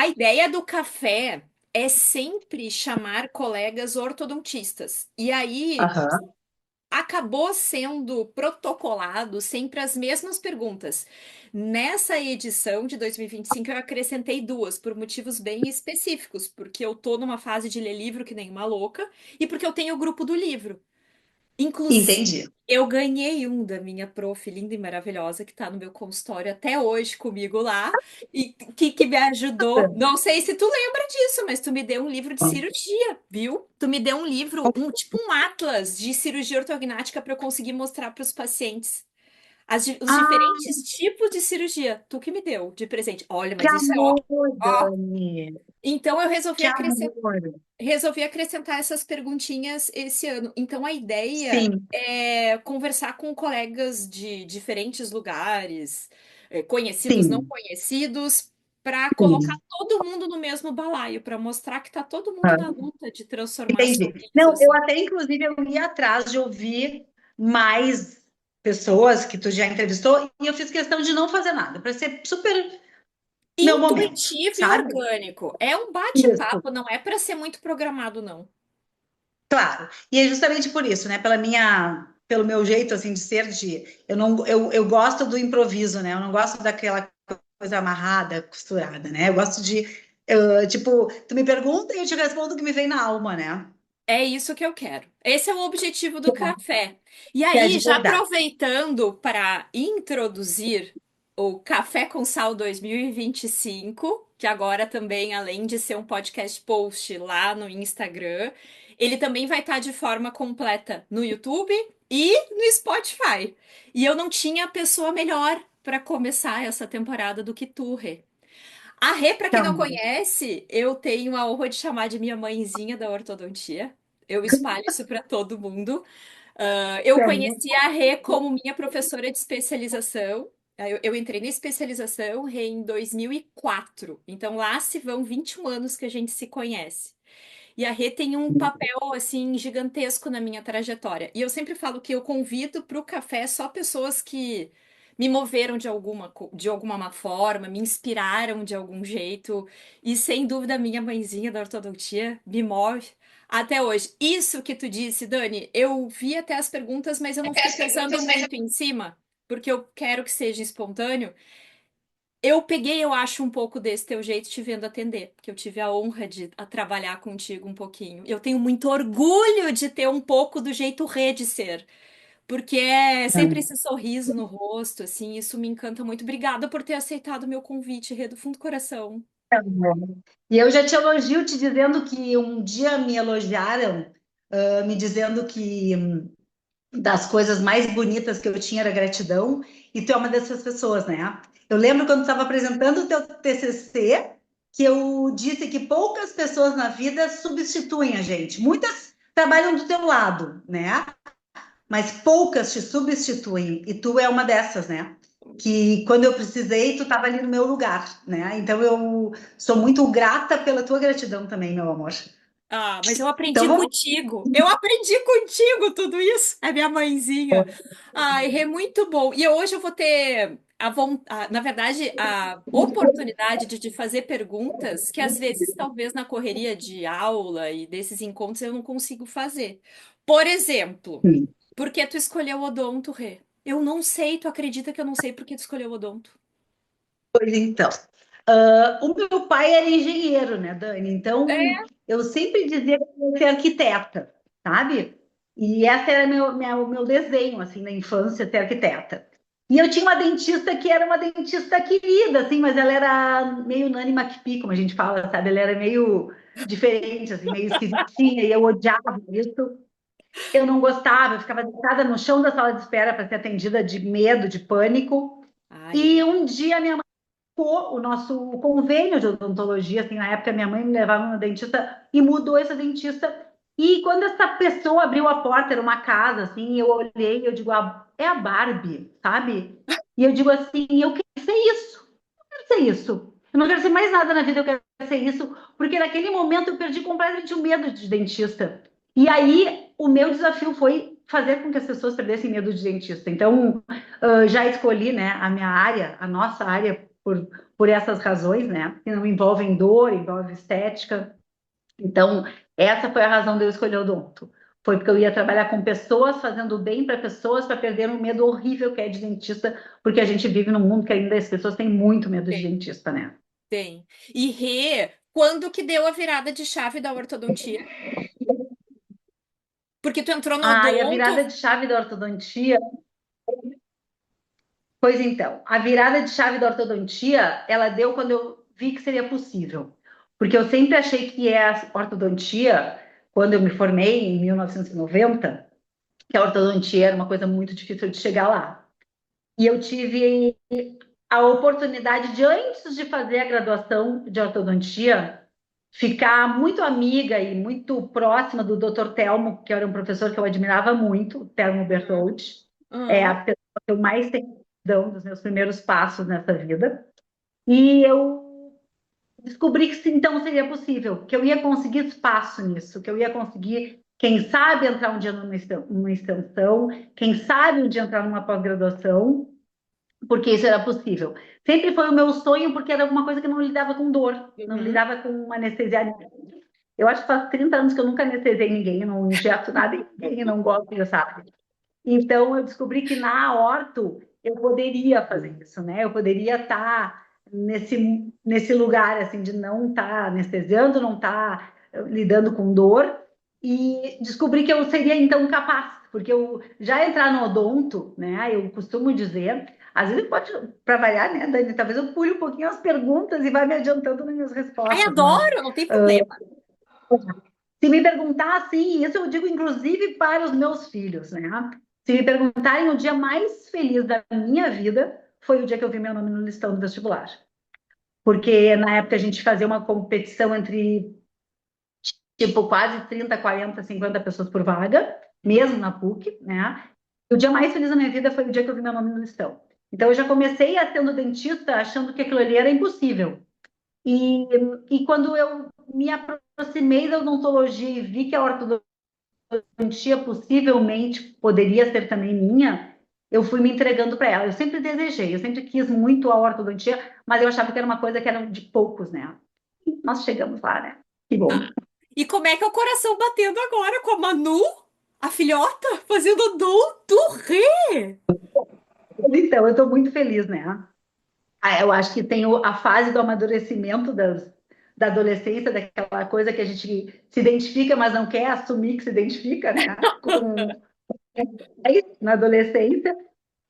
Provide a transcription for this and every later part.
A ideia do café é sempre chamar colegas ortodontistas. E aí Aham. acabou sendo protocolado sempre as mesmas perguntas. Nessa edição de 2025, eu acrescentei duas, por motivos bem específicos, porque eu tô numa fase de ler livro que nem uma louca, e porque eu tenho o grupo do livro. Inclusive, Entendi. eu ganhei um da minha prof, linda e maravilhosa, que tá no meu consultório até hoje comigo lá, e que me ajudou. Não sei se tu lembra disso, mas tu me deu um livro de cirurgia, viu? Tu me deu um livro, tipo um atlas de cirurgia ortognática para eu conseguir mostrar para os pacientes os Ah, diferentes tipos de cirurgia. Tu que me deu de presente. Olha, que mas isso é ó, amor, ó. Dani. Então eu resolvi Que acrescentar amor. essas perguntinhas esse ano. Então, a ideia Sim, é conversar com colegas de diferentes lugares, conhecidos, não sim, conhecidos, para colocar sim. todo mundo no mesmo balaio, para mostrar que está todo mundo na luta de transformar Entendi. sorriso, Não, eu assim. até, inclusive, eu ia atrás de ouvir mais pessoas que tu já entrevistou e eu fiz questão de não fazer nada, para ser super meu momento, Intuitivo e sabe? orgânico. É um Isso, bate-papo, não é para ser muito programado, não. claro. E é justamente por isso, né? Pelo meu jeito assim de ser, eu não, eu gosto do improviso, né? Eu não gosto daquela coisa amarrada, costurada, né? Eu gosto de, tipo, tu me pergunta e eu te respondo o que me vem na alma, né? É isso que eu quero. Esse é o objetivo do café. E Que é aí, de já verdade. aproveitando para introduzir o Café com Sal 2025, que agora também, além de ser um podcast post lá no Instagram, ele também vai estar de forma completa no YouTube e no Spotify. E eu não tinha pessoa melhor para começar essa temporada do que tu, Rê. A Rê, para quem não Então, conhece, eu tenho a honra de chamar de minha mãezinha da ortodontia. Eu espalho isso para todo mundo. Eu conheci a Rê como minha professora de especialização. Eu entrei na especialização, Rê, em 2004. Então lá se vão 21 anos que a gente se conhece. E a Rê tem um papel assim gigantesco na minha trajetória. E eu sempre falo que eu convido para o café só pessoas que me moveram de alguma forma, me inspiraram de algum jeito. E sem dúvida, a minha mãezinha da ortodontia me move até hoje. Isso que tu disse, Dani, eu vi até as perguntas, mas eu não até fiquei as pensando perguntas, mas muito em cima, porque eu quero que seja espontâneo. Eu peguei, eu acho, um pouco desse teu jeito te vendo atender, porque eu tive a honra de trabalhar contigo um pouquinho. Eu tenho muito orgulho de ter um pouco do jeito Rê de ser, porque é sempre esse sorriso no rosto, assim, isso me encanta muito. Obrigada por ter aceitado o meu convite, Rê, do fundo do coração. e eu já te elogio te dizendo que um dia me elogiaram, me dizendo que das coisas mais bonitas que eu tinha era gratidão, e tu é uma dessas pessoas, né? Eu lembro quando estava apresentando o teu TCC, que eu disse que poucas pessoas na vida substituem a gente. Muitas trabalham do teu lado, né? Mas poucas te substituem, e tu é uma dessas, né? Que quando eu precisei, tu estava ali no meu lugar, né? Então eu sou muito grata pela tua gratidão também, meu amor. Ah, mas eu Então aprendi vamos. contigo. Eu aprendi contigo tudo isso. É minha mãezinha. Ai, é muito bom. E hoje eu vou ter na verdade, a oportunidade de te fazer perguntas que às vezes, talvez na correria de aula e desses encontros eu não consigo fazer. Por exemplo, por que tu escolheu odonto, Rê? Eu não sei, tu acredita que eu não sei por que tu escolheu odonto? Pois então, o meu pai era engenheiro, né, Dani? Então, É. eu sempre dizia que eu ia ser arquiteta, sabe? E esse era o meu desenho, assim, na infância, ser arquiteta. E eu tinha uma dentista que era uma dentista querida, assim, mas ela era meio Nanny McPhee, como a gente fala, sabe? Ela era meio diferente, assim, meio esquisitinha, e eu odiava isso. Eu não gostava, eu ficava deitada no chão da sala de espera para ser atendida de medo, de pânico. Ai, E Rê. um dia minha o nosso convênio de odontologia, assim, na época minha mãe me levava no dentista e mudou essa dentista. E quando essa pessoa abriu a porta, era uma casa, assim, eu olhei e eu digo, ah, é a Barbie, sabe? E eu digo assim, eu quero ser isso, eu quero ser isso. Eu não quero ser mais nada na vida, eu quero ser isso, porque naquele momento eu perdi completamente o medo de dentista. E aí o meu desafio foi fazer com que as pessoas perdessem medo de dentista. Então, já escolhi, né, a minha área, a nossa área por essas razões, né? Que não envolvem dor, envolve estética. Então, essa foi a razão de eu escolher o odonto. Foi porque eu ia trabalhar com pessoas, fazendo bem para pessoas, para perder um medo horrível que é de dentista, porque a gente vive num mundo que ainda as pessoas têm muito medo de Tem, dentista, né? tem. E Rê, quando que deu a virada de chave da ortodontia? Porque tu entrou no Ah, e a odonto. virada de chave da ortodontia. Pois então, a virada de chave da ortodontia, ela deu quando eu vi que seria possível. Porque eu sempre achei que a ortodontia, quando eu me formei em 1990, que a ortodontia era uma coisa muito difícil de chegar lá. E eu tive a oportunidade de, antes de fazer a graduação de ortodontia, ficar muito amiga e muito próxima do Dr. Telmo, que era um professor que eu admirava muito, Telmo Bertoldi. É Uhum. a pessoa que eu mais tenho gratidão dos meus primeiros passos nessa vida. E eu descobri que então seria possível, que eu ia conseguir espaço nisso, que eu ia conseguir, quem sabe, entrar um dia numa extensão, quem sabe um dia entrar numa pós-graduação, porque isso era possível. Sempre foi o meu sonho, porque era alguma coisa que não lidava com dor, não Uhum. lidava com anestesia. Eu acho que faz 30 anos que eu nunca anestesiei ninguém, não injeto nada em ninguém, não gosto de sabe? Então, eu descobri que na orto eu poderia fazer isso, né? Eu poderia estar nesse lugar, assim, de não estar anestesiando, não estar lidando com dor, e descobri que eu seria, então, capaz, porque eu já entrar no odonto, né? Eu costumo dizer, às vezes pode, para variar, né, Dani? Talvez eu pule um pouquinho as perguntas e vá me adiantando nas minhas Ai, respostas, mas adoro, não tem problema. se me perguntar assim, isso eu digo inclusive para os meus filhos, né? Se me perguntarem o dia mais feliz da minha vida, foi o dia que eu vi meu nome no listão do vestibular. Porque na época a gente fazia uma competição entre, tipo, quase 30, 40, 50 pessoas por vaga, mesmo na PUC, né? E o dia mais feliz da minha vida foi o dia que eu vi meu nome no listão. Então eu já comecei a sendo dentista achando que aquilo ali era impossível. E, e quando eu me aproximei da odontologia e vi que a ortodontia quantia possivelmente poderia ser também minha, eu fui me entregando para ela. Eu sempre desejei, eu sempre quis muito a ortodontia, mas eu achava que era uma coisa que era de poucos, né? E nós chegamos lá, né? Que bom. E como é que é o coração batendo agora com a Manu, a filhota, fazendo odonto Rê? Então, eu estou muito feliz, né? Ah, eu acho que tem a fase do amadurecimento da adolescência, daquela coisa que a gente se identifica, mas não quer assumir que se identifica, né? Na adolescência.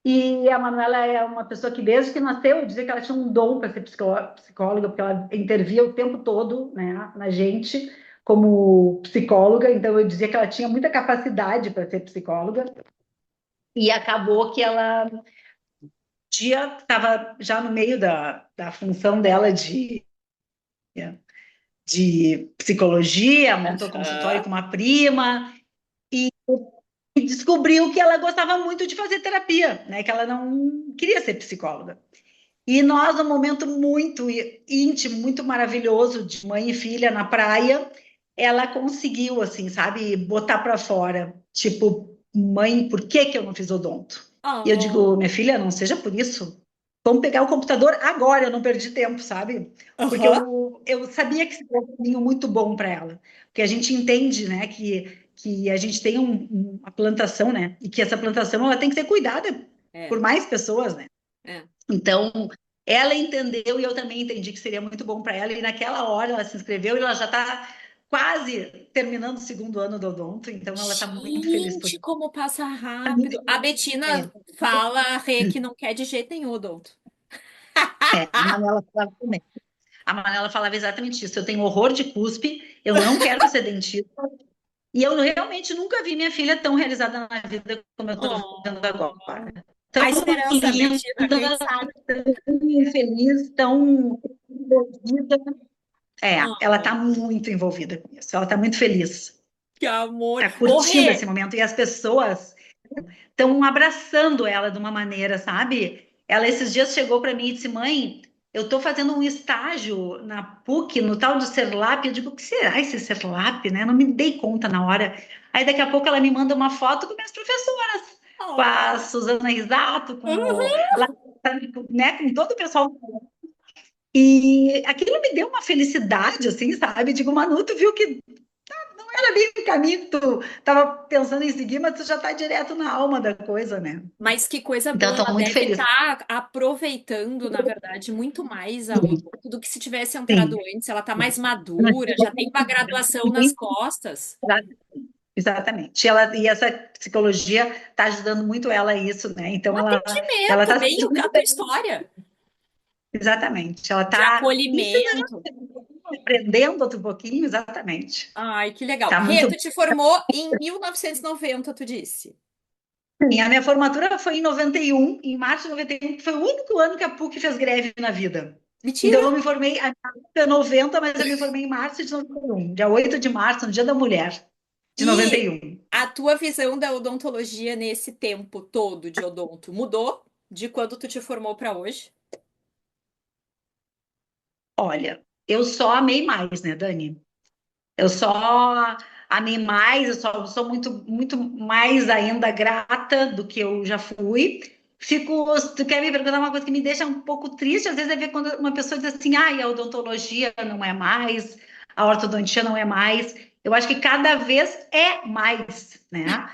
E a Manuela é uma pessoa que, desde que nasceu, eu dizia que ela tinha um dom para ser psicóloga, porque ela intervia o tempo todo, né, na gente, como psicóloga. Então, eu dizia que ela tinha muita capacidade para ser psicóloga. E acabou que ela, dia, estava já no meio da função dela de psicologia, montou consultório Aham. com uma prima. E descobriu que ela gostava muito de fazer terapia, né? Que ela não queria ser psicóloga. E nós, num momento muito íntimo, muito maravilhoso de mãe e filha na praia, ela conseguiu, assim, sabe, botar para fora. Tipo, mãe, por que que eu não fiz odonto? E eu digo, Oh. minha filha, não seja por isso. Vamos pegar o computador agora, eu não perdi tempo, sabe? Porque Aham. eu sabia que seria um caminho muito bom para ela. Porque a gente entende, né, que a gente tem uma plantação, né? E que essa plantação ela tem que ser cuidada É, por mais pessoas, né? é. Então, ela entendeu e eu também entendi que seria muito bom para ela. E naquela hora ela se inscreveu e ela já está quase terminando o segundo ano do odonto, então ela está muito feliz por Gente, isso. como passa Tá muito rápido. A feliz. Betina fala, Rê, que não quer de jeito nenhum odonto. A Manuela falava também. A Manuela falava exatamente isso. Eu tenho horror de cuspe, eu não quero ser dentista. E eu realmente nunca vi minha filha tão realizada na vida como eu estou vendo agora. Oh. Tão A esperança, linda, Betina, quem sabe? tão feliz, tão envolvida. É, ela está Oh, muito envolvida com isso, ela está muito feliz, que amor. está Ô, curtindo esse Rê, momento e as pessoas estão abraçando ela de uma maneira, sabe? Ela esses dias chegou para mim e disse: Mãe, eu estou fazendo um estágio na PUC, no tal do Serlap. Eu digo: O que será esse Serlap, né? Não me dei conta na hora. Aí daqui a pouco ela me manda uma foto com minhas professoras, com a oh. Suzana Risato, com Uhum. lá, né, com todo o pessoal. E aquilo me deu uma felicidade, assim, sabe? Digo, Manu, tu viu que não era bem o caminho que tu estava pensando em seguir, mas tu já está direto na alma da coisa, né? Mas que coisa Então, boa, estou ela muito deve feliz. estar aproveitando, na verdade, muito mais a Odonto do que se tivesse entrado Sim, antes. Ela está mais madura, já tem uma graduação nas sim. costas. Exatamente. E essa psicologia está ajudando muito ela a isso, né? Um Então ela atendimento, está bem a tua história exatamente. Ela de está ensinando, acolhimento. aprendendo outro pouquinho, exatamente. Ai, que legal. Tá Rê, muito. tu te formou em 1990, tu disse. E a minha formatura foi em 91, em março de 91, que foi o único ano que a PUC fez greve na vida. Então Mentira! eu me formei a minha PUC é 90, mas eu me formei em março de 91, dia 8 de março, no Dia da Mulher de E 91. a tua visão da odontologia nesse tempo todo de odonto mudou de quando tu te formou para hoje? Olha, eu só amei mais, né, Dani? Eu só amei mais, eu só sou muito, muito mais ainda grata do que eu já fui. Fico, se tu quer me perguntar uma coisa que me deixa um pouco triste, às vezes é ver quando uma pessoa diz assim, ai, a odontologia não é mais, a ortodontia não é mais. Eu acho que cada vez é mais, né?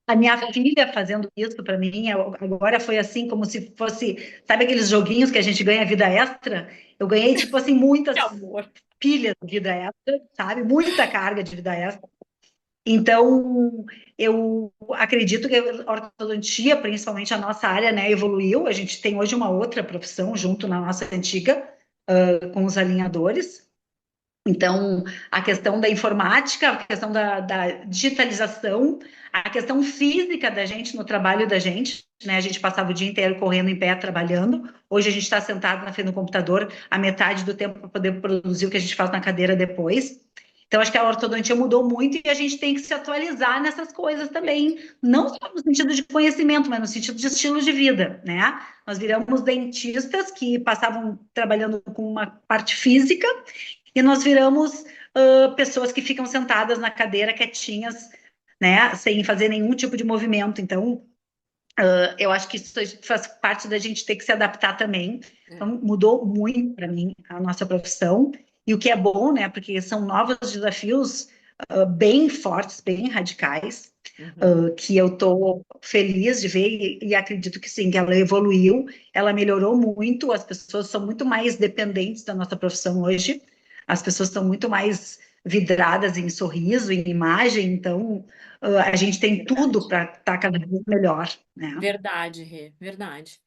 A minha filha fazendo isso para mim, agora foi assim como se fosse, sabe aqueles joguinhos que a gente ganha vida extra? Eu ganhei, tipo assim, Que muitas amor. pilha de vida extra, sabe? Muita carga de vida extra. Então, eu acredito que a ortodontia, principalmente a nossa área, né, evoluiu. A gente tem hoje uma outra profissão junto na nossa antiga, com os alinhadores. Então, a questão da informática, a questão da digitalização, a questão física da gente no trabalho da gente, né? A gente passava o dia inteiro correndo em pé, trabalhando. Hoje a gente está sentado na frente do computador a metade do tempo para poder produzir o que a gente faz na cadeira depois. Então, acho que a ortodontia mudou muito e a gente tem que se atualizar nessas coisas também, não só no sentido de conhecimento, mas no sentido de estilo de vida, né? Nós viramos dentistas que passavam trabalhando com uma parte física e nós viramos pessoas que ficam sentadas na cadeira quietinhas, né, sem fazer nenhum tipo de movimento. Então, eu acho que isso faz parte da gente ter que se adaptar também. É. Então, mudou muito para mim a nossa profissão. E o que é bom, né, porque são novos desafios bem fortes, bem radicais, Uhum. que eu estou feliz de ver e acredito que sim, que ela evoluiu, ela melhorou muito, as pessoas são muito mais dependentes da nossa profissão hoje, as pessoas estão muito mais vidradas em sorriso, em imagem, então a gente tem tudo Verdade. para estar cada vez melhor, né? Verdade, Rê, verdade.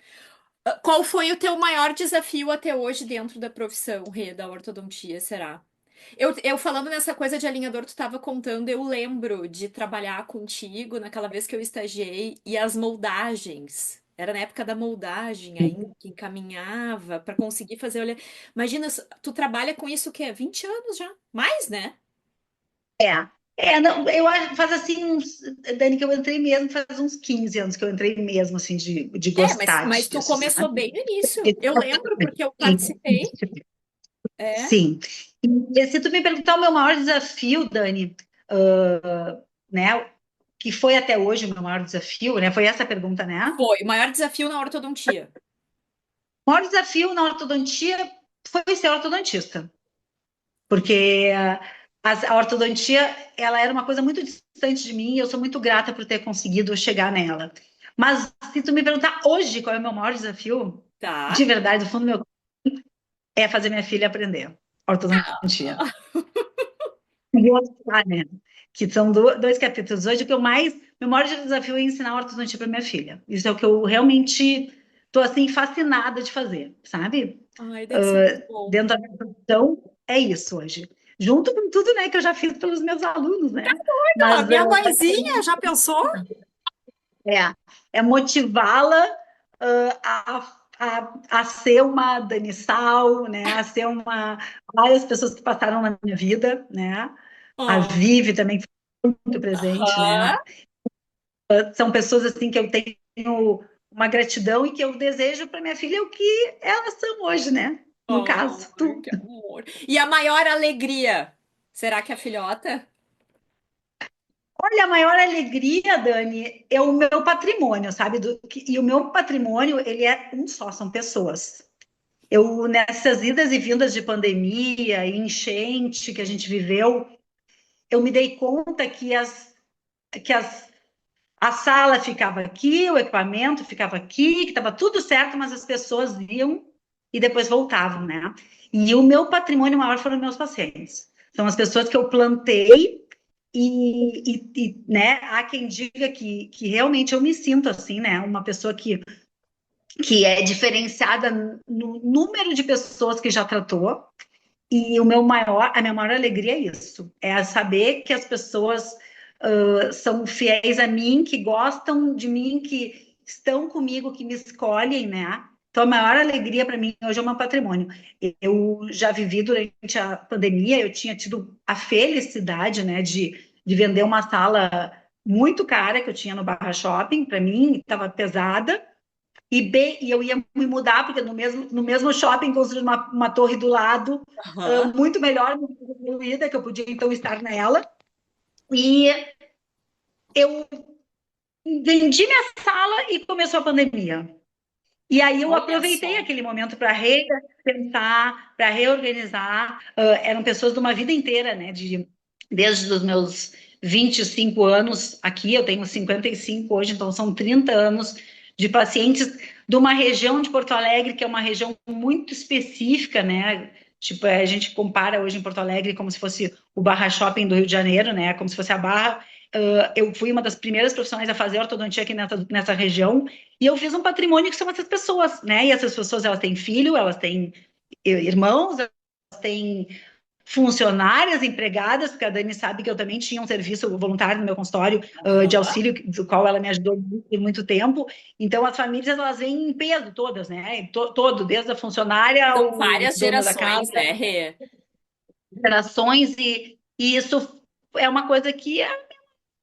Qual foi o teu maior desafio até hoje dentro da profissão, Rê, da ortodontia, será? Eu falando nessa coisa de alinhador, tu estava contando, eu lembro de trabalhar contigo naquela vez que eu estagiei e as moldagens. Era na época da moldagem ainda, que encaminhava para conseguir fazer. Olha, imagina, tu trabalha com isso o quê? 20 anos já? Mais, né? É, não, faz assim, Dani, que eu entrei mesmo, faz uns 15 anos que eu entrei mesmo, assim, de É, mas, gostar mas tu disso, começou sabe? bem no início. Eu lembro porque eu Sim, participei. É. sim. E se tu me perguntar o meu maior desafio, Dani, né, que foi até hoje o meu maior desafio, né, foi essa a pergunta, né? Foi o maior desafio na ortodontia. O maior desafio na ortodontia foi ser ortodontista, porque a ortodontia, ela era uma coisa muito distante de mim e eu sou muito grata por ter conseguido chegar nela. Mas se tu me perguntar hoje qual é o meu maior desafio, de Tá. verdade, do fundo do meu é fazer minha filha aprender ortodontia. Gostar, né? Que são dois capítulos. Hoje, o que eu mais. Meu maior desafio é ensinar ortodontia para minha filha. Isso é o que eu realmente estou assim, fascinada de fazer, sabe? Ai, deve ser muito bom. Dentro da minha profissão, é isso hoje. Junto com tudo, né, que eu já fiz pelos meus alunos, né? Não, Mas minha mãezinha já pensou? é, é motivá-la a ser uma Dani Sal, né? A ser uma várias pessoas que passaram na minha vida, né? A Oh, Vivi também foi muito presente, aham. né? São pessoas assim que eu tenho uma gratidão e que eu desejo para minha filha o que elas são hoje, né? No caso, Ai, tu. que amor. E a maior alegria? Será que é a filhota? Olha, a maior alegria, Dani, é o meu patrimônio, sabe? E o meu patrimônio, ele é um só, são pessoas. nessas idas e vindas de pandemia e enchente que a gente viveu, eu me dei conta que a sala ficava aqui, o equipamento ficava aqui, que estava tudo certo, mas as pessoas iam e depois voltavam, né? E o meu patrimônio maior foram meus pacientes. São as pessoas que eu plantei né, há quem diga que realmente eu me sinto assim, né? Uma pessoa que é diferenciada no número de pessoas que já tratou. E a minha maior alegria é isso, é saber que as pessoas são fiéis a mim, que gostam de mim, que estão comigo, que me escolhem, né? Então, a maior alegria para mim hoje é o meu patrimônio. Eu já vivi durante a pandemia, eu tinha tido a felicidade, né, de vender uma sala muito cara que eu tinha no Barra Shopping, para mim, estava pesada, e eu ia me mudar, porque no mesmo shopping construí uma torre do lado, Aham. muito melhor, muito evoluída, que eu podia então estar nela. E eu vendi minha sala e começou a pandemia. E aí eu Olha aproveitei só. aquele momento para repensar, para reorganizar. Eram pessoas de uma vida inteira, né? Desde os meus 25 anos aqui, eu tenho 55 hoje, então são 30 anos de pacientes de uma região de Porto Alegre, que é uma região muito específica, né? Tipo, a gente compara hoje em Porto Alegre como se fosse o Barra Shopping do Rio de Janeiro, né? Como se fosse a Barra. Eu fui uma das primeiras profissionais a fazer ortodontia aqui nessa região, e eu fiz um patrimônio que são essas pessoas, né? E essas pessoas, elas têm filho, elas têm irmãos, elas têm funcionárias empregadas, porque a Dani sabe que eu também tinha um serviço voluntário no meu consultório de Aham. auxílio, do qual ela me ajudou por muito tempo. Então, as famílias, elas vêm em peso todas, né? Todo, desde a funcionária São ao várias dono da gerações, casa, né, Rê? gerações, e isso é uma coisa que eu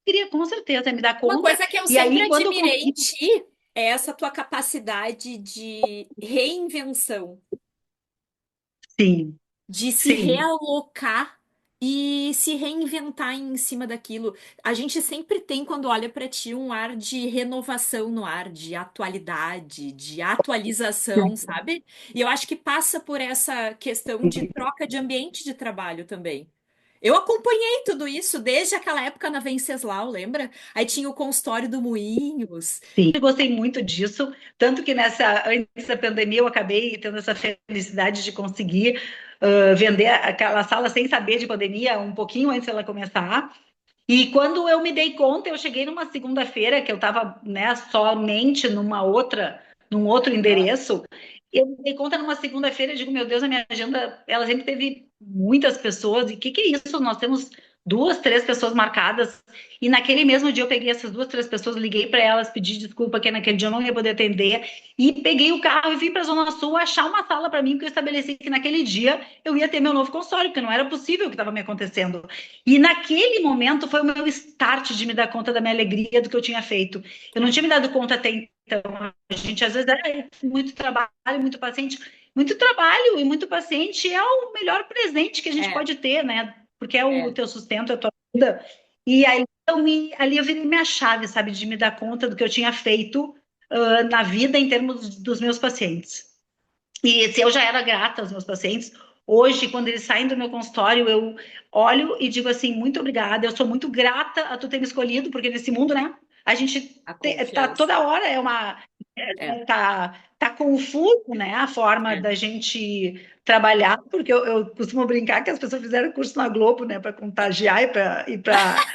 queria, com certeza, me dar Uma conta. coisa que eu E sempre aí, quando eu admirei em consegui, ti é essa tua capacidade de reinvenção, sim, de se sim, realocar e se reinventar em cima daquilo. A gente sempre tem, quando olha para ti, um ar de renovação no ar, de atualidade, de atualização, sabe? E eu acho que passa por essa questão de troca de ambiente de trabalho também. Eu acompanhei tudo isso desde aquela época na Venceslau, lembra? Aí tinha o consultório do Moinhos. sim. Eu gostei muito disso, tanto que antes da pandemia eu acabei tendo essa felicidade de conseguir vender aquela sala sem saber de pandemia, um pouquinho antes dela começar. E quando eu me dei conta, eu cheguei numa segunda-feira que eu estava, né, somente num outro endereço. Eu me dei conta numa segunda-feira, eu digo, meu Deus, a minha agenda, ela sempre teve muitas pessoas. E o que é isso? Nós temos duas, três pessoas marcadas. E naquele mesmo dia eu peguei essas duas, três pessoas, liguei para elas, pedi desculpa que naquele dia eu não ia poder atender. E peguei o carro e vim para a Zona Sul achar uma sala para mim, porque eu estabeleci que naquele dia eu ia ter meu novo consultório, porque não era possível o que estava me acontecendo. E naquele momento foi o meu start de me dar conta da minha alegria do que eu tinha feito. Eu não tinha me dado conta até então. A gente às vezes é muito trabalho, muito paciente. Muito trabalho e muito paciente é o melhor presente que a gente É, pode ter, né? Porque é o é. teu sustento, é a tua vida. E aí ali eu virei minha chave, sabe, de me dar conta do que eu tinha feito na vida em termos dos meus pacientes. E se eu já era grata aos meus pacientes, hoje, quando eles saem do meu consultório, eu olho e digo assim, muito obrigada, eu sou muito grata a tu ter me escolhido, porque nesse mundo, né, a gente A tá confiança. toda hora, É, tá confuso, né, a forma é. da gente trabalhar, porque eu costumo brincar que as pessoas fizeram curso na Globo, né, para contagiar e para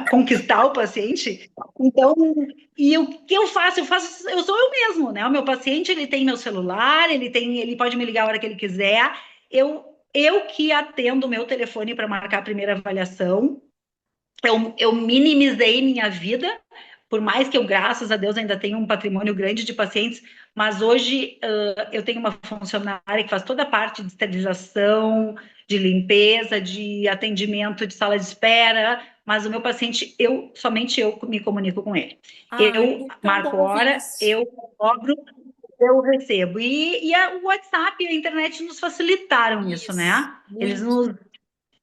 conquistar o paciente. Então, e o que eu faço? Eu sou eu mesmo, né? O meu paciente, ele tem meu celular, ele pode me ligar a hora que ele quiser. Eu que atendo o meu telefone para marcar a primeira avaliação. Eu minimizei minha vida, por mais que eu, graças a Deus, ainda tenha um patrimônio grande de pacientes, mas hoje eu tenho uma funcionária que faz toda a parte de esterilização, de limpeza, de atendimento de sala de espera, mas o meu paciente, somente eu me comunico com ele. Ai, Eu é tão marco bom ouvir hora, isso. eu cobro, eu recebo. O WhatsApp e a internet nos facilitaram isso, Isso, né? muito.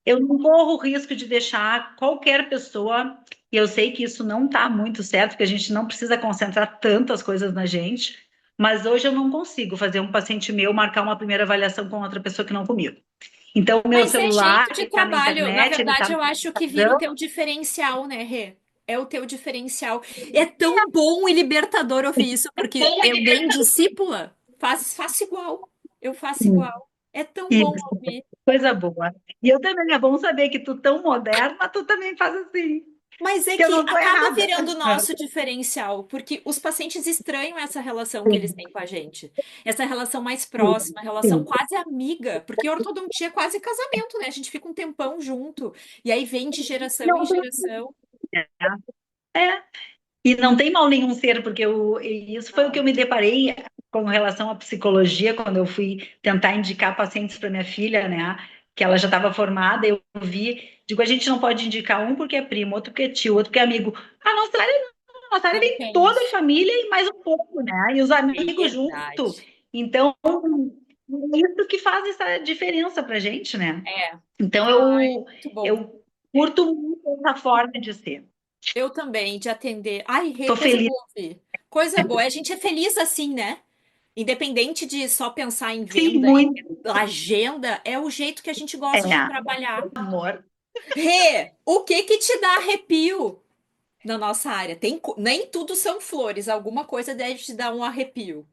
Eu não corro o risco de deixar qualquer pessoa, e eu sei que isso não está muito certo, porque a gente não precisa concentrar tantas coisas na gente, mas hoje eu não consigo fazer um paciente meu marcar uma primeira avaliação com outra pessoa que não comigo. Então, o meu Mas é celular, jeito de ele está na trabalho. Na internet, ele está verdade, no eu acho que vira o computador. teu diferencial, né, Rê? É o teu diferencial. É tão bom e libertador ouvir isso, porque eu nem discípula faço igual. Eu faço igual. É tão bom Isso, ouvir. coisa boa. E eu também, é bom saber que tu tão moderna, tu também faz assim, Mas é que eu que não estou acaba errada. virando o nosso diferencial, porque os pacientes estranham essa relação que eles têm com a gente. Essa relação mais Sim, próxima, relação sim. quase amiga, porque ortodontia é quase casamento, né? A gente fica um tempão junto, e aí vem de geração em Não, geração. é. E não tem mal nenhum ser, porque e isso foi o que eu me deparei com relação à psicologia, quando eu fui tentar indicar pacientes para minha filha, né? Que ela já estava formada, eu vi, digo, a gente não pode indicar um porque é primo, outro porque é tio, outro porque é amigo. A nossa área Não vem tem toda a isso. família e mais um pouco, né? E os amigos junto. Verdade. Então, é isso que faz essa diferença para gente, né? É. Então, Ai, muito bom. eu curto muito essa forma de ser. Eu também, de atender. Ai, Rê, Tô coisa feliz. boa ouvir. Coisa boa. A gente é feliz assim, né? Independente de só pensar em Sim, venda e muito. agenda, é o jeito que a gente É, gosta de trabalhar. amor. Rê, o que que te dá arrepio na nossa área? Nem tudo são flores, alguma coisa deve te dar um arrepio.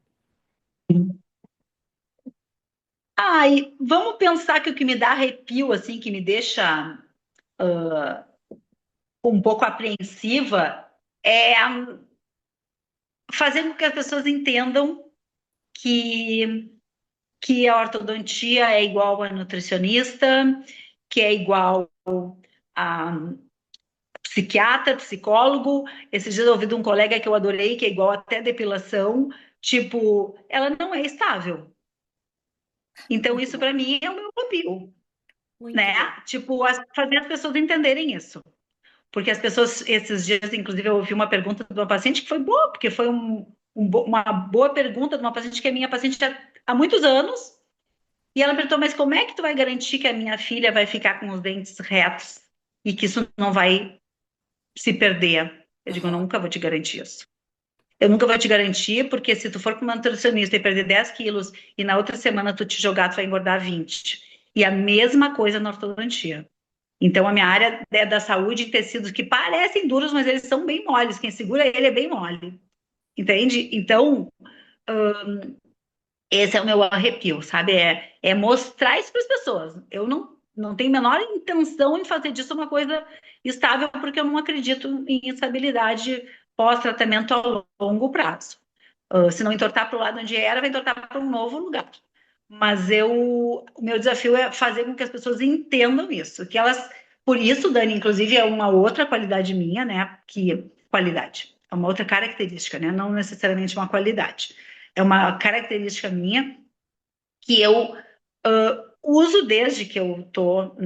Ai, vamos pensar que o que me dá arrepio, assim, que me deixa um pouco apreensiva, é fazer com que as pessoas entendam que, que a ortodontia é igual a nutricionista, que é igual a psiquiatra, psicólogo. Esses dias eu ouvi de um colega que eu adorei, que é igual até depilação. Tipo, ela não é estável. Então, Muito isso bom, para mim é o meu arrepio, muito né? bom. Tipo, fazer as pessoas entenderem isso. Porque as pessoas, esses dias, inclusive, eu ouvi uma pergunta de uma paciente que foi boa, porque foi uma boa pergunta de uma paciente que é minha paciente há muitos anos, e ela perguntou, mas como é que tu vai garantir que a minha filha vai ficar com os dentes retos e que isso não vai se perder? Eu digo, eu Aham. nunca vou te garantir isso. Eu nunca vou te garantir, porque se tu for para uma nutricionista e perder 10 quilos e na outra semana tu te jogar, tu vai engordar 20. E a mesma coisa na ortodontia. Então, a minha área é da saúde em tecidos que parecem duros, mas eles são bem moles. Quem segura ele é bem mole. Entende? Então, esse é o meu arrepio, sabe? É mostrar isso para as pessoas. Eu não tenho a menor intenção em fazer disso uma coisa estável, porque eu não acredito em estabilidade pós-tratamento a longo prazo. Se não entortar para o lado onde era, vai entortar para um novo lugar. Mas o meu desafio é fazer com que as pessoas entendam isso, que elas, por isso, Dani, inclusive é uma outra qualidade minha, né? Que qualidade é uma outra característica, né? Não necessariamente uma qualidade, é uma característica minha que eu uso desde que eu estou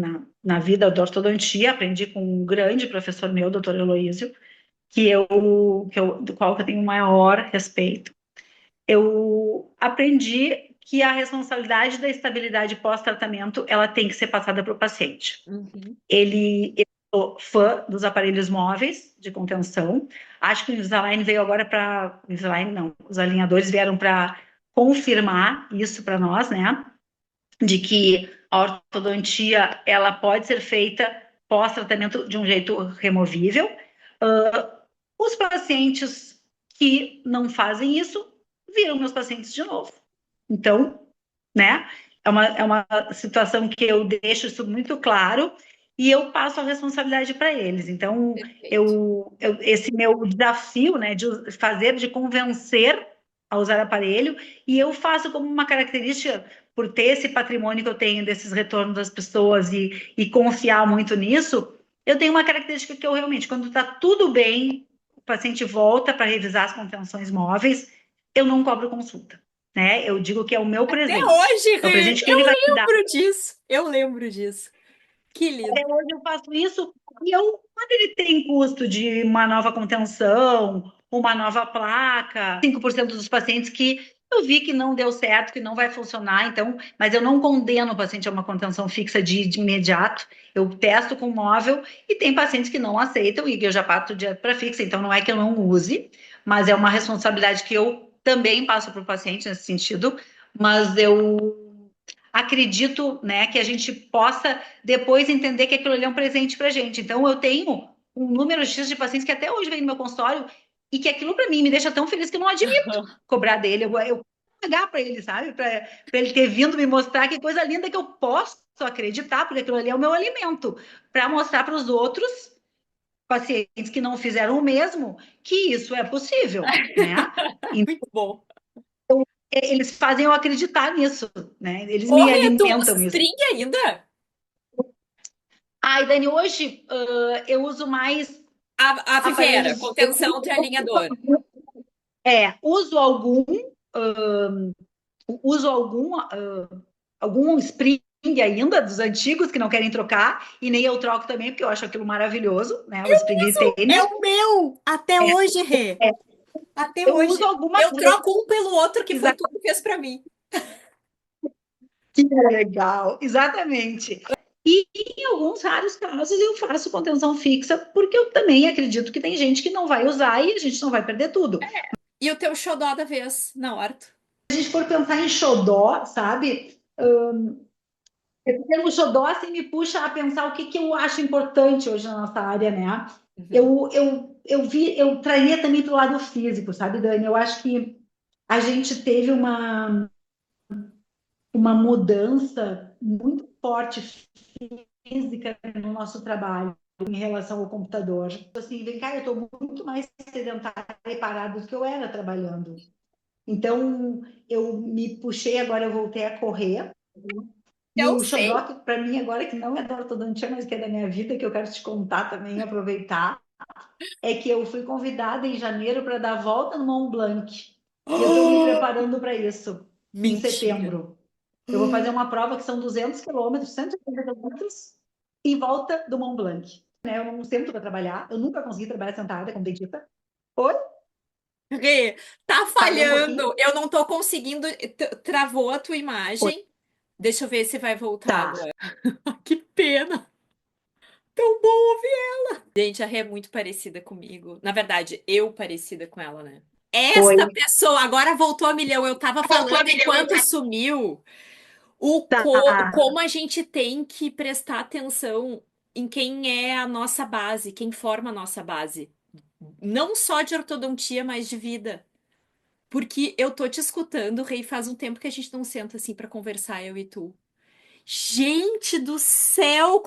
na vida da ortodontia. Aprendi com um grande professor meu, doutor Heloísio, do qual eu tenho o maior respeito. Eu aprendi que a responsabilidade da estabilidade pós-tratamento ela tem que ser passada para o paciente. Uhum. Eu sou fã dos aparelhos móveis de contenção. Acho que o Invisalign veio agora para Invisalign não, os alinhadores vieram para confirmar isso para nós, né? De que a ortodontia ela pode ser feita pós-tratamento de um jeito removível. Os pacientes que não fazem isso viram meus pacientes de novo. Então, né? É uma situação que eu deixo isso muito claro e eu passo a responsabilidade para eles. Então, Perfeito. esse meu desafio, né, de fazer, de convencer a usar aparelho, e eu faço como uma característica, por ter esse patrimônio que eu tenho desses retornos das pessoas e confiar muito nisso, eu tenho uma característica que eu realmente, quando está tudo bem, o paciente volta para revisar as contenções móveis, eu não cobro consulta, né? Eu digo que é o meu Até presente. hoje, É o Rê, presente que eu ele vai me dar. lembro disso. Eu lembro disso. Que lindo. Até hoje eu faço isso e quando ele tem custo de uma nova contenção, uma nova placa, 5% dos pacientes que eu vi que não deu certo, que não vai funcionar, então, mas eu não condeno o paciente a uma contenção fixa de imediato. Eu testo com móvel e tem pacientes que não aceitam e eu já parto direto para fixa, então não é que eu não use, mas é uma responsabilidade que eu também passo para o paciente nesse sentido, mas eu acredito, né, que a gente possa depois entender que aquilo ali é um presente para a gente. Então, eu tenho um número X de pacientes que até hoje vêm no meu consultório e que aquilo para mim me deixa tão feliz que eu não admito cobrar dele. Eu vou pagar para ele, sabe? Para ele ter vindo me mostrar que coisa linda que eu posso acreditar, porque aquilo ali é o meu alimento, para mostrar para os outros pacientes que não fizeram o mesmo que isso é possível, né? Muito bom. Eles fazem eu acreditar nisso, né? Eles Ô, me Rê, tu usa alimentam isso. string ainda? Ai, Dani, hoje eu uso mais A viveira, aparelhos. Eu contenção trialinhador. uso uso algum spring ainda dos antigos que não querem trocar e nem eu troco também porque eu acho aquilo maravilhoso, né? O spring É retainer. o meu, até hoje, Rê. É, Até eu uso hoje. algumas Eu troco um pelo outro, que foi vezes. tu que fez pra mim. Que legal, exatamente. E em alguns raros casos eu faço contenção fixa, porque eu também acredito que tem gente que não vai usar e a gente não vai perder tudo. E o teu xodó da vez, na horta. Se a gente for pensar em xodó, sabe? O termo xodó assim, me puxa a pensar o que, que eu acho importante hoje na nossa área, né? Uhum. Eu traria também para o lado físico, sabe, Dani? Eu acho que a gente teve uma mudança muito forte física no nosso trabalho em relação ao computador. Assim, vem cá, eu estou muito mais sedentária e parada do que eu era trabalhando. Então, eu me puxei, agora eu voltei a correr. E Eu o sei. xodó, para mim, agora que não é da ortodontia, mas que é da minha vida, que eu quero te contar também, aproveitar, é que eu fui convidada em janeiro para dar a volta no Mont Blanc. E eu estou me preparando para isso, em Mentira. setembro. Eu vou fazer uma prova que são 200 quilômetros, 150 quilômetros, em volta do Mont Blanc. Né? Eu não sento para trabalhar, eu nunca consegui trabalhar sentada como dentista. Oi? Rê, tá Falhou um pouquinho? falhando. Eu não tô conseguindo. Travou a tua Oi. imagem. Deixa eu ver se vai voltar Tá. agora. Que pena. Tão bom ouvir. Gente, a Rê é muito parecida comigo. Na verdade, eu parecida com ela, né? Oi. Esta pessoa agora voltou a milhão. Eu tava falando enquanto sumiu Tá. como a gente tem que prestar atenção em quem é a nossa base, quem forma a nossa base. Não só de ortodontia, mas de vida. Porque eu tô te escutando, Rei, faz um tempo que a gente não senta assim pra conversar, eu e tu. Gente do céu,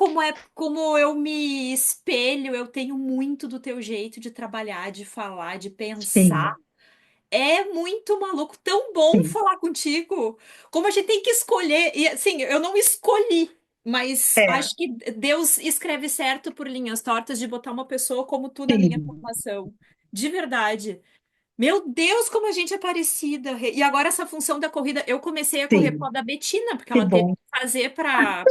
como eu me espelho, eu tenho muito do teu jeito de trabalhar, de falar, de pensar. Sim, É muito maluco, tão bom sim. falar contigo. Como a gente tem que escolher, e assim, eu não escolhi, mas É, acho que Deus escreve certo por linhas tortas de botar uma pessoa como tu na minha sim, formação. De verdade. Meu Deus, como a gente é parecida. E agora essa função da corrida, eu comecei a correr por sim. causa da Betina, porque Que ela teve bom. que fazer para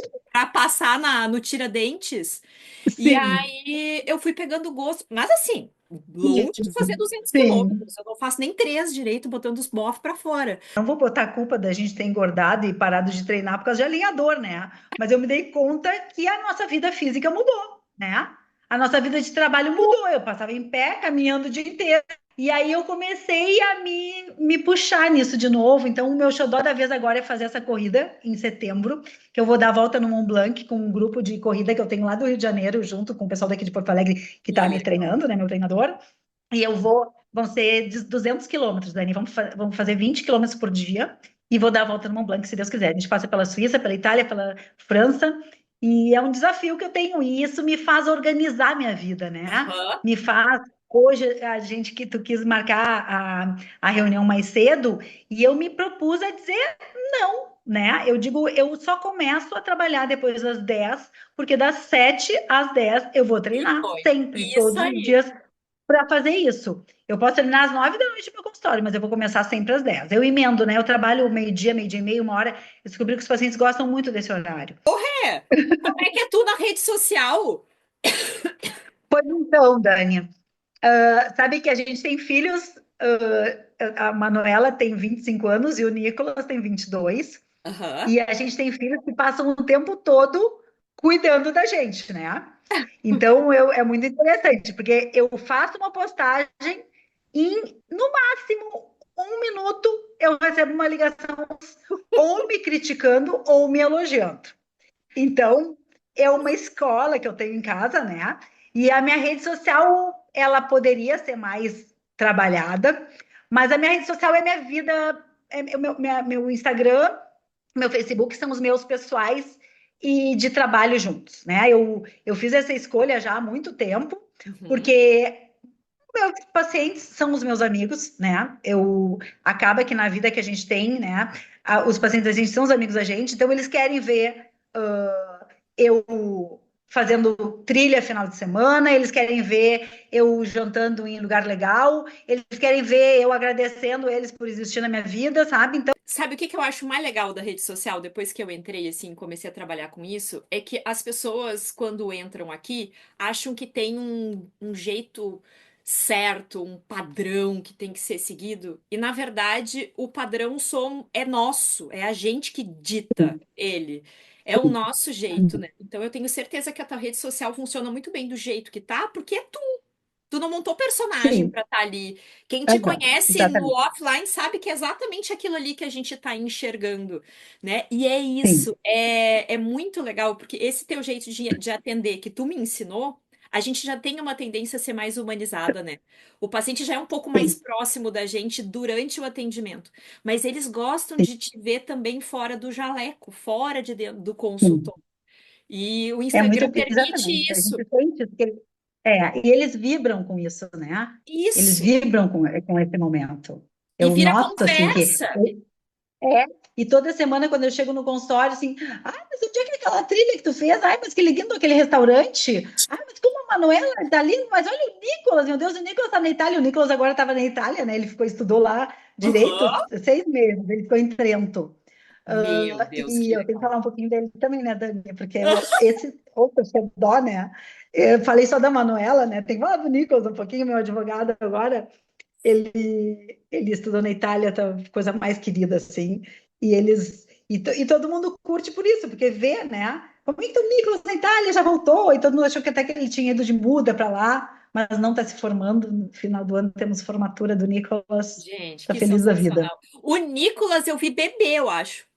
passar no Tiradentes. E Sim. aí eu fui pegando gosto. Mas assim, longe de fazer 200 Sim. quilômetros. Eu não faço nem três direito, botando os bofs para fora. Não vou botar a culpa da gente ter engordado e parado de treinar por causa de alinhador, né? Mas eu me dei conta que a nossa vida física mudou, né? A nossa vida de trabalho mudou. Eu passava em pé, caminhando o dia inteiro. E aí eu comecei a me puxar nisso de novo. Então, o meu xodó da vez agora é fazer essa corrida em setembro, que eu vou dar a volta no Mont Blanc com um grupo de corrida que eu tenho lá do Rio de Janeiro, junto com o pessoal daqui de Porto Alegre que está Ah, me legal. treinando, né? Meu treinador. E vão ser 200 quilômetros, Dani. Vamos fazer 20 quilômetros por dia e vou dar a volta no Mont Blanc, se Deus quiser. A gente passa pela Suíça, pela Itália, pela França, e é um desafio que eu tenho, e isso me faz organizar minha vida, né? Aham. Me faz. Hoje, a gente que tu quis marcar a reunião mais cedo, e eu me propus a dizer não, né? Eu digo, eu só começo a trabalhar depois das 10, porque das 7 às 10 eu vou E treinar foi. sempre, Isso todos os aí. dias para fazer isso. Eu posso terminar às 9 da noite no meu consultório, mas eu vou começar sempre às 10. Eu emendo, né? Eu trabalho meio-dia e meio, uma hora. Eu descobri que os pacientes gostam muito desse horário. É. Como é que é tu na rede social? Pois então, Dani, sabe que a gente tem filhos, a Manuela tem 25 anos e o Nicolas tem 22, Aham. e a gente tem filhos que passam o tempo todo cuidando da gente, né? Então, é muito interessante, porque eu faço uma postagem em, no máximo, um minuto eu recebo uma ligação ou me criticando ou me elogiando. Então, é uma escola que eu tenho em casa, né? E a minha rede social, ela poderia ser mais trabalhada, mas a minha rede social é minha vida, é meu Instagram, meu Facebook são os meus pessoais e de trabalho juntos, né? Eu fiz essa escolha já há muito tempo, Uhum. porque meus pacientes são os meus amigos, né? Acaba que na vida que a gente tem, né? Os pacientes da gente são os amigos da gente, então eles querem ver eu fazendo trilha final de semana, eles querem ver eu jantando em lugar legal, eles querem ver eu agradecendo eles por existir na minha vida, sabe? Então, Sabe o que que eu acho mais legal da rede social, depois que eu entrei, assim, comecei a trabalhar com isso, é que as pessoas, quando entram aqui, acham que tem um jeito certo, um padrão que tem que ser seguido, e na verdade o padrão é nosso, é a gente que dita ele. É o nosso jeito, né? Então eu tenho certeza que a tua rede social funciona muito bem do jeito que tá, porque é tu não montou personagem sim, pra estar ali. Quem te aham, conhece no exatamente, offline sabe que é exatamente aquilo ali que a gente tá enxergando, né? E é sim, isso, é muito legal, porque esse teu jeito de atender que tu me ensinou, a gente já tem uma tendência a ser mais humanizada, né? O paciente já é um pouco mais sim, próximo da gente durante o atendimento, mas eles gostam sim, de te ver também fora do jaleco, fora de dentro do sim. consultório. E o É muito, Instagram permite exatamente, a isso. gente sente isso, e eles vibram com isso, né? Eles Isso. vibram com esse momento. E Eu vira noto, assim, que conversa. é, e toda semana, quando eu chego no consultório, assim, ai, mas onde é que é aquela trilha que tu fez? Ai, mas que lindo aquele restaurante. Ai, mas como a Manuela tá lindo, mas olha o Nicolas, meu Deus, o Nicolas tá na Itália. O Nicolas agora estava na Itália, né? Ele estudou lá direito Aham. 6 meses, ele ficou em Trento. Meu Deus, E que eu tenho que legal. falar um pouquinho dele também, né, Dani? Porque esse outro xodó, né? Eu falei só da Manuela, né? Tem que falar do Nicolas um pouquinho, meu advogado agora. Ele estudou na Itália, tá, coisa mais querida, assim. E todo mundo curte por isso, porque vê, né? Como é que o Nicolas na Itália já voltou? E todo mundo achou que até que ele tinha ido de muda para lá, mas não está se formando. No final do ano temos formatura do Nicolas. Gente, Está que feliz da vida. sensacional. O Nicolas eu vi bebê, eu acho.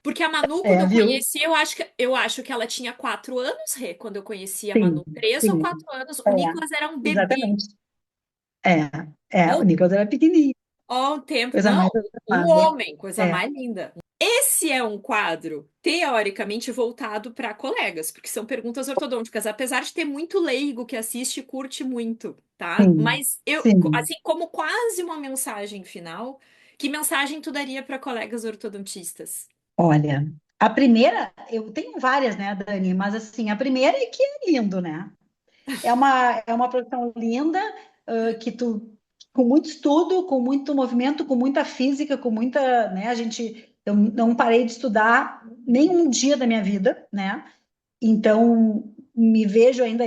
Porque a Manu, quando É, eu viu? conheci, eu acho que ela tinha 4 anos, Rê, quando eu conheci a Sim, Manu. 3 ou 4 anos. O é, Nicolas era um bebê. exatamente. É, o Ó, Nicolas era pequenininho, ó, o tempo. coisa Não, mais um amável. homem, coisa É, mais linda. Esse é um quadro teoricamente voltado para colegas, porque são perguntas ortodônticas, apesar de ter muito leigo que assiste e curte muito, tá? sim, Mas eu, sim. assim como quase uma mensagem final, que mensagem tu daria para colegas ortodontistas? Olha, a primeira, eu tenho várias, né, Dani? Mas assim, a primeira é que é lindo, né? É uma profissão linda, que tu, com muito estudo, com muito movimento, com muita física, com muita, né? Eu não parei de estudar nenhum dia da minha vida, né? Então, me vejo ainda,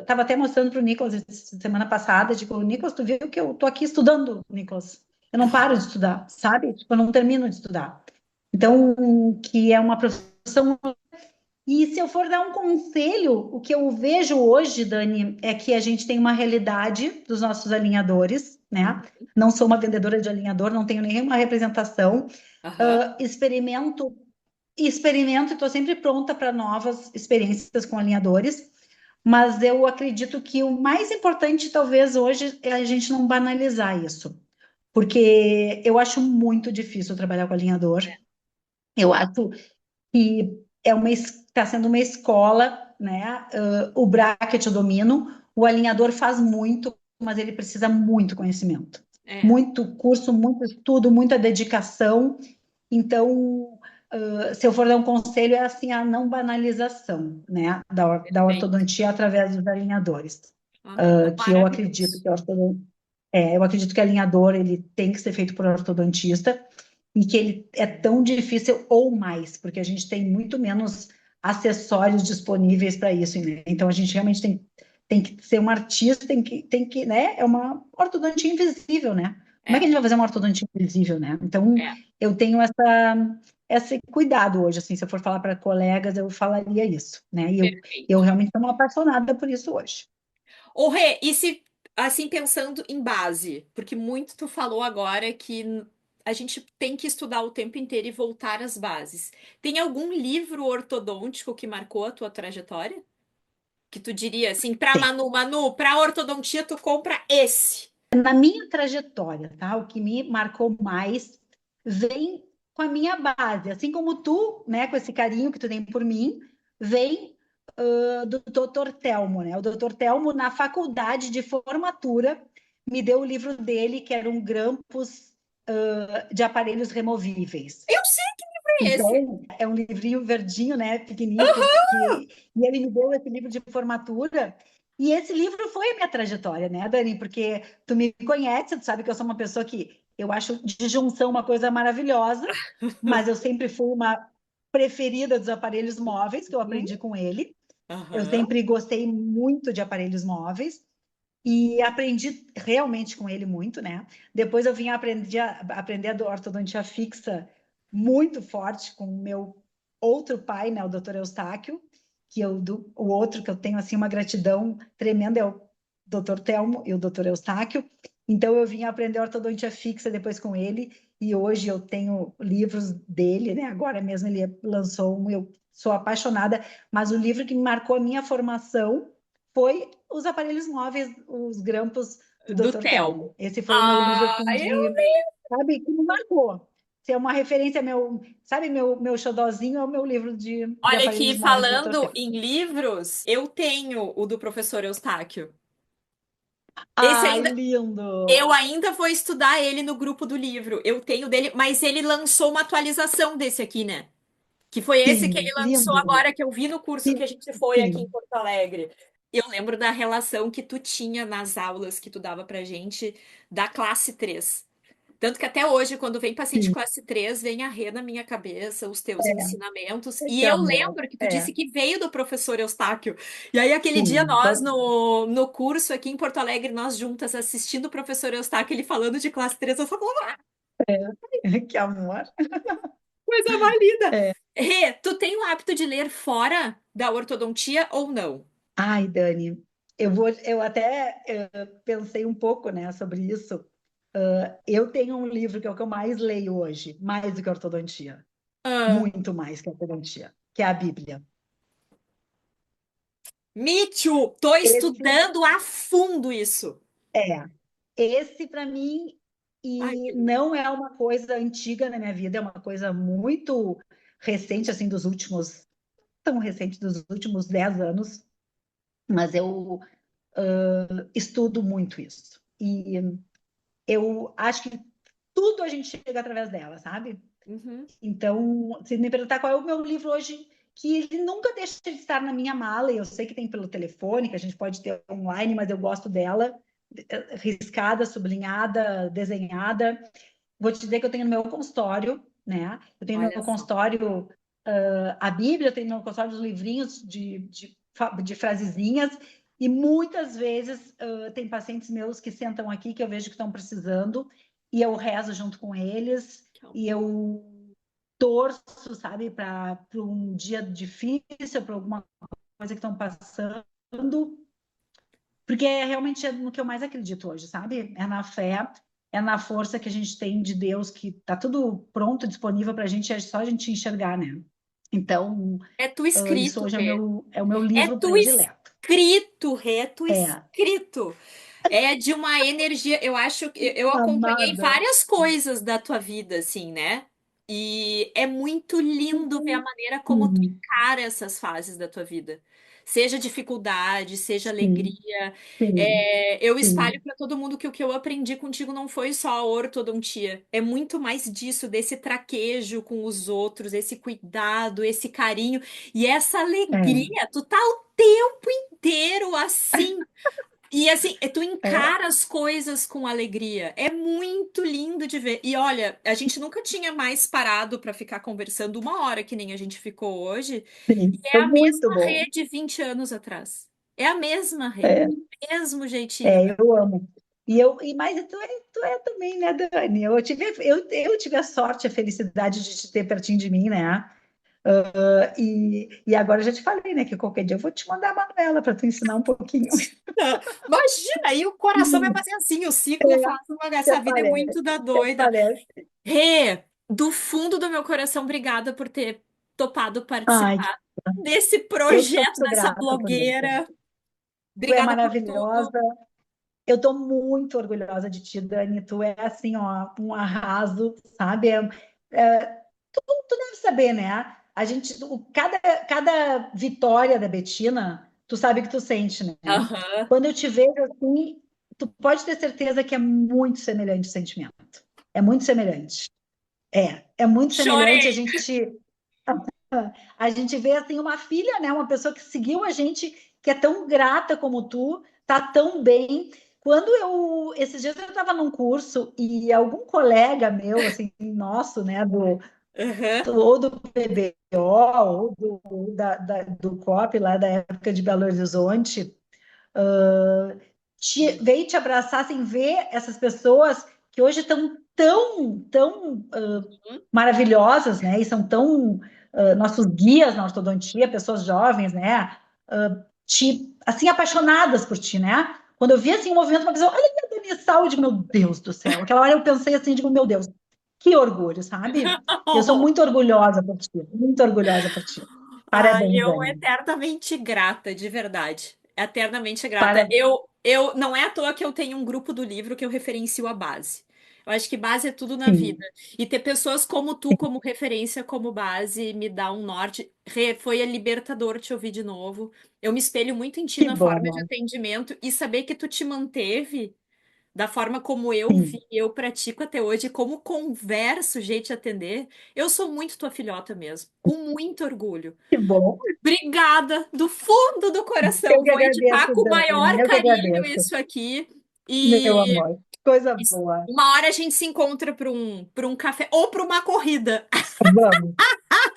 estava até mostrando para o Nicolas semana passada, digo, Nicolas, tu viu que eu tô aqui estudando, Nicolas? Eu não paro de estudar, sabe? Tipo, eu não termino de estudar. Então, que é uma profissão. E se eu for dar um conselho, o que eu vejo hoje, Dani, é que a gente tem uma realidade dos nossos alinhadores, né? Uhum. Não sou uma vendedora de alinhador, não tenho nenhuma representação. Aham. Experimento, experimento e estou sempre pronta para novas experiências com alinhadores. Mas eu acredito que o mais importante, talvez, hoje, é a gente não banalizar isso. Porque eu acho muito difícil trabalhar com alinhador. Eu acho que está sendo uma escola, né? O bracket eu domino, o alinhador faz muito, mas ele precisa muito conhecimento, É, muito curso, muito estudo, muita dedicação. Então, se eu for dar um conselho, é assim a não banalização, né? Da perfeito. ortodontia através dos alinhadores, Ah, não, que eu acredito maravilhoso. que eu acredito que alinhador ele tem que ser feito por ortodontista e que ele é tão difícil ou mais, porque a gente tem muito menos acessórios disponíveis para isso, né? Então a gente realmente tem que ser um artista, tem que, né? É uma ortodontia invisível, né? Como é que a É, gente vai fazer uma ortodontia invisível, né? Então é, eu tenho esse cuidado hoje, assim, se eu for falar para colegas, eu falaria isso, né? E eu perfeito. realmente sou uma apaixonada por isso hoje. Ô, Rê, e se Assim, pensando em base, porque muito tu falou agora que a gente tem que estudar o tempo inteiro e voltar às bases. Tem algum livro ortodôntico que marcou a tua trajetória? Que tu diria assim, pra Tem. Manu, pra ortodontia tu compra esse. Na minha trajetória, tá? O que me marcou mais vem com a minha base, assim como tu, né, com esse carinho que tu tem por mim, vem do Dr. Telmo, né? O Dr. Telmo, na faculdade de formatura, me deu o livro dele, que era um grampos de aparelhos removíveis. Eu sei que livro é esse. Então, é um livrinho verdinho, né, pequenininho, e ele me deu esse livro de formatura, e esse livro foi a minha trajetória, né, Dani? Porque tu me conhece, tu sabe que eu sou uma pessoa que eu acho de junção uma coisa maravilhosa, mas eu sempre fui uma preferida dos aparelhos móveis, que eu Uhum. aprendi com ele. Eu Aham. sempre gostei muito de aparelhos móveis, e aprendi realmente com ele muito, né? Depois eu vim aprender a ortodontia fixa muito forte com o meu outro pai, né, o doutor Eustáquio, que o outro que eu tenho assim uma gratidão tremenda é o doutor Telmo e o doutor Eustáquio. Então eu vim aprender ortodontia fixa depois com ele e hoje eu tenho livros dele, né? Agora mesmo ele lançou um, eu sou apaixonada, mas o livro que me marcou a minha formação foi os aparelhos móveis, os grampos do Do Dr. Telmo. Telmo. Esse foi o meu livro, Ah, assim, sabe, que me marcou. Se é uma referência, sabe, meu xodózinho é o meu livro de olha aqui, aparelhos móveis do Dr. falando Telmo. em livros, eu tenho o do professor Eustáquio. Esse Ah, ainda, lindo! eu ainda vou estudar ele no grupo do livro. Eu tenho dele, mas ele lançou uma atualização desse aqui, né? Que foi esse que ele Sim, lançou lindo! agora, que eu vi no curso que Sim, a gente foi aqui em sim. Porto Alegre. Eu lembro da relação que tu tinha nas aulas que tu dava pra gente da classe 3. Tanto que até hoje, quando vem paciente Sim. classe 3 vem a Rê na minha cabeça, os teus ensinamentos. E Que eu amor. lembro que tu É, disse que veio do professor Eustáquio. E aí, aquele dia, sim. nós no curso aqui em Porto Alegre, nós juntas assistindo o professor Eustáquio, ele falando de classe 3 eu só falava, ah, Que amor. coisa mais linda. É. Rê, tu tem o hábito de ler fora da ortodontia ou não? Ai, Dani, eu até pensei um pouco, né, sobre isso. Eu tenho um livro que é o que eu mais leio hoje, mais do que ortodontia, Ah, muito mais que ortodontia, que é a Bíblia. me too, tô Esse estudando a fundo isso. é, esse para mim, Ai, e que lindo. não é uma coisa antiga na minha vida, é uma coisa muito recente, assim, tão recente, dos últimos 10 anos, mas eu estudo muito isso. E eu acho que tudo a gente chega através dela, sabe? Uhum. Então, se me perguntar qual é o meu livro hoje, que ele nunca deixa de estar na minha mala, e eu sei que tem pelo telefone, que a gente pode ter online, mas eu gosto dela, riscada, sublinhada, desenhada. Vou te dizer que eu tenho no meu consultório, né? Eu tenho no Olha meu só. consultório a Bíblia, eu tenho no meu consultório os livrinhos de frasezinhas, e muitas vezes tem pacientes meus que sentam aqui que eu vejo que estão precisando, e eu rezo junto com eles, Que e amor. eu torço, sabe, para um dia difícil, para alguma coisa que estão passando, porque é realmente no que eu mais acredito hoje, sabe? É na fé, é na força que a gente tem de Deus, que tá tudo pronto, disponível para a gente, é só a gente enxergar, né? Então, É tu isso escrito, hoje Rê. é o meu É livro tu predileto. escrito, Rê. É tu É, escrito. É de uma energia. Eu acho que eu acompanhei amada. várias coisas da tua vida, assim, né? E é muito lindo ver a maneira como tu Sim, encara essas fases da tua vida. Seja dificuldade, seja sim, alegria. sim, É, eu espalho sim. para todo mundo que o que eu aprendi contigo não foi só a ortodontia. É muito mais disso, desse traquejo com os outros, esse cuidado, esse carinho e essa É, alegria. Tu tá o tempo inteiro assim. E assim, tu é, encara as coisas com alegria. É muito lindo de ver. E olha, a gente nunca tinha mais parado para ficar conversando 1 hora que nem a gente ficou hoje. E sim. é Foi a muito mesma bom. rede 20 anos atrás. É a mesma rede. É, Mesmo jeitinho. eu amo. Mas tu é também, né, Dani? Eu tive a sorte, a felicidade de te ter pertinho de mim, né? E agora eu já te falei, né, que qualquer dia eu vou te mandar a Manuela para tu ensinar um pouquinho. Imagina, aí o coração vai fazer assim, o ciclo faz Até essa vida é parece, muito da até doida. parece. Rê, do fundo do meu coração, obrigada por ter topado Ai, participar desse eu que projeto, sou dessa grata por isso. blogueira. Tu é Obrigada por tudo. maravilhosa. Eu tô muito orgulhosa de ti, Dani. Tu é assim, ó, um arraso, sabe? Tu deve saber, né? A gente, cada vitória da Betina, tu sabe que tu sente, né? Aham. Quando eu te vejo assim, tu pode ter certeza que é muito semelhante o sentimento. É muito semelhante. É muito semelhante. Chorei. A gente vê assim uma filha, né? Uma pessoa que seguiu a gente, que é tão grata como tu, tá tão bem. Esses dias eu estava num curso e algum colega meu, assim, nosso, né, Aham. ou do PBO, ou do COP lá da época de Belo Horizonte, veio te abraçar, assim, ver essas pessoas que hoje estão tão maravilhosas, né? E são tão nossos guias na ortodontia, pessoas jovens, né? Assim, apaixonadas por ti, né? Quando eu vi assim o movimento, uma pessoa, olha a Dani Sal, eu digo, meu Deus do céu. Aquela hora eu pensei assim, digo, meu Deus, que orgulho, sabe? Eu sou muito orgulhosa por ti. Ai, Parabéns, eu Dani. eternamente grata, de verdade. Eternamente grata. Parabéns. Eu não é à toa que eu tenho um grupo do livro que eu referencio a base. Eu acho que base é tudo na vida. Sim, E ter pessoas como tu como referência, como base, me dá um norte. Foi libertador te ouvir de novo. Eu me espelho muito em ti que na forma de bom. atendimento e saber que tu te manteve da forma como eu vi, Sim, eu pratico até hoje, como converso, gente, atender. Eu sou muito tua filhota mesmo, com muito orgulho. que bom. Obrigada do fundo do Eu coração. que Vou editar agradeço, com o maior Dani. Eu que carinho agradeço, isso aqui. meu E amor. Coisa boa. uma hora a gente se encontra para um café ou para uma corrida. Vamos.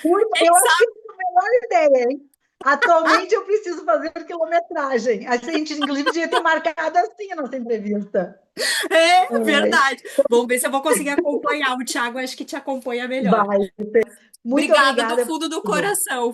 Quem Eu acho que é sabe? a melhor ideia, hein? Atualmente eu preciso fazer quilometragem. A gente, inclusive, devia ter marcado assim a nossa entrevista. É Ai, verdade. Vamos ver se eu vou conseguir acompanhar. O Thiago acho que te acompanha melhor. vai. Muito Obrigada do obrigada por fundo do tudo. coração.